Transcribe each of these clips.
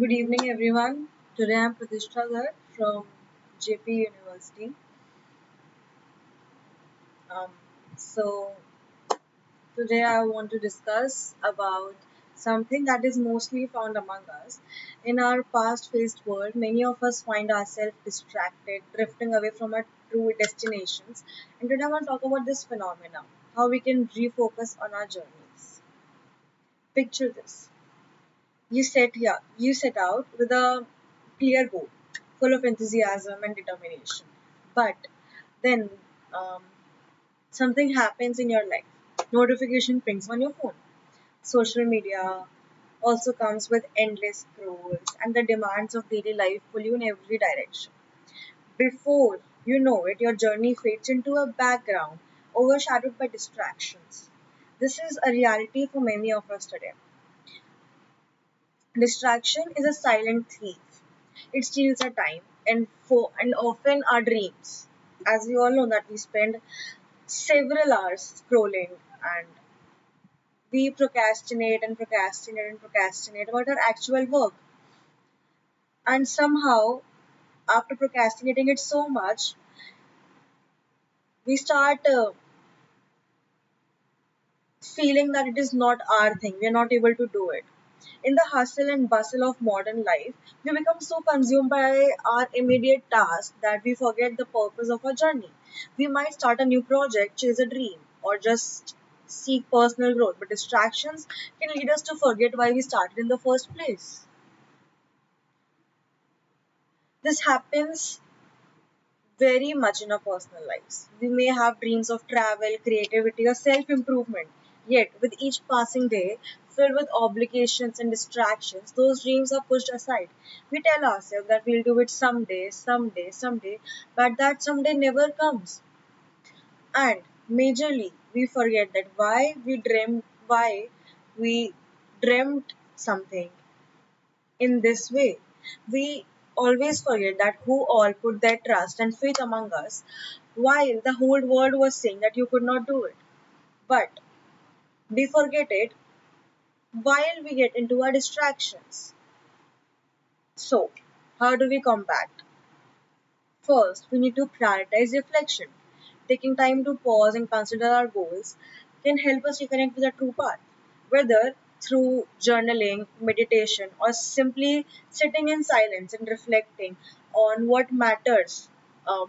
Good evening, everyone. Today I'm Pratishtha Garg from JP University. Um, so today I want to discuss about something that is mostly found among us. In our fast-paced world, many of us find ourselves distracted, drifting away from our true destinations. And today I want to talk about this phenomenon, how we can refocus on our journeys. Picture this. You set out with a clear goal, full of enthusiasm and determination. But then um, something happens in your life. Notification pings on your phone. Social media also comes with endless scrolls, and the demands of daily life pull you in every direction. Before you know it, your journey fades into a background, overshadowed by distractions. This is a reality for many of us today. Distraction is a silent thief. It steals our time and often our dreams. As we all know that we spend several hours scrolling and we procrastinate and procrastinate and procrastinate about our actual work. And somehow, after procrastinating it so much, we start feeling that it is not our thing. We are not able to do it. In the hustle and bustle of modern life, we become so consumed by our immediate tasks that we forget the purpose of our journey. We might start a new project, chase a dream, or just seek personal growth, but distractions can lead us to forget why we started in the first place. This happens very much in our personal lives. We may have dreams of travel, creativity, or self improvement. Yet, with each passing day, filled with obligations and distractions, those dreams are pushed aside. We tell ourselves that we'll do it someday, someday, someday, but that someday never comes. And majorly, we forget that why we dreamt something in this way. We always forget that who all put their trust and faith among us, while the whole world was saying that you could not do it. But we forget it while we get into our distractions. So, how do we combat? First, we need to prioritize reflection. Taking time to pause and consider our goals can help us reconnect with our true path, whether through journaling, meditation, or simply sitting in silence and reflecting on what matters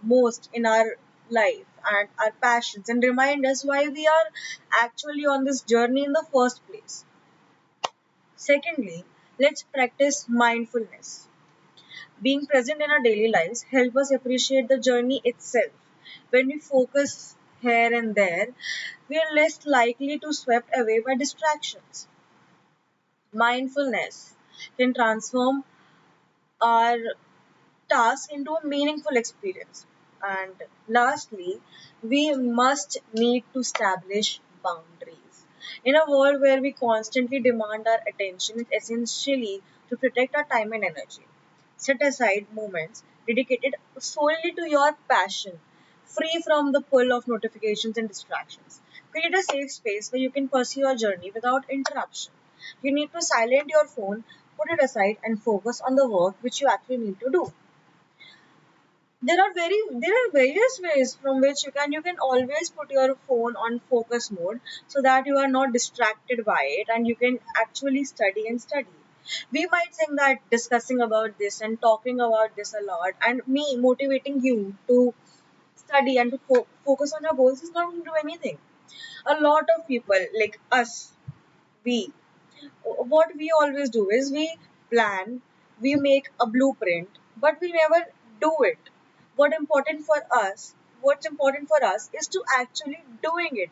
most in our life and our passions, and remind us why we are actually on this journey in the first place. Secondly, let's practice mindfulness. Being present in our daily lives help us appreciate the journey itself. When we focus here and there, we are less likely to swept away by distractions. Mindfulness can transform our task into a meaningful experience. And lastly, we must need to establish boundaries. In a world where we constantly demand our attention, it's essentially to protect our time and energy. Set aside moments dedicated solely to your passion, free from the pull of notifications and distractions. Create a safe space where you can pursue your journey without interruption. You need to silence your phone, put it aside, and focus on the work which you actually need to do. There are various ways from which you can always put your phone on focus mode so that you are not distracted by it and you can actually study and study. We might think that discussing about this and talking about this a lot and me motivating you to study and to focus on your goals is not going to do anything. A lot of people like us, we what we always do is we plan, we make a blueprint, but we never do it. What's important for us is to actually doing it.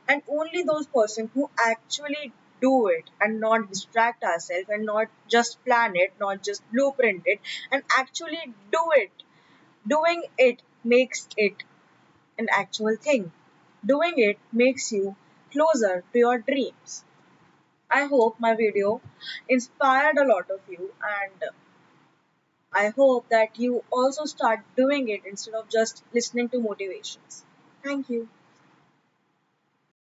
And only those person who actually do it and not distract ourselves and not just plan it, not just blueprint it, and actually do it. Doing it makes it an actual thing. Doing it makes you closer to your dreams. I hope my video inspired a lot of you, and I hope that you also start doing it instead of just listening to motivations. Thank you.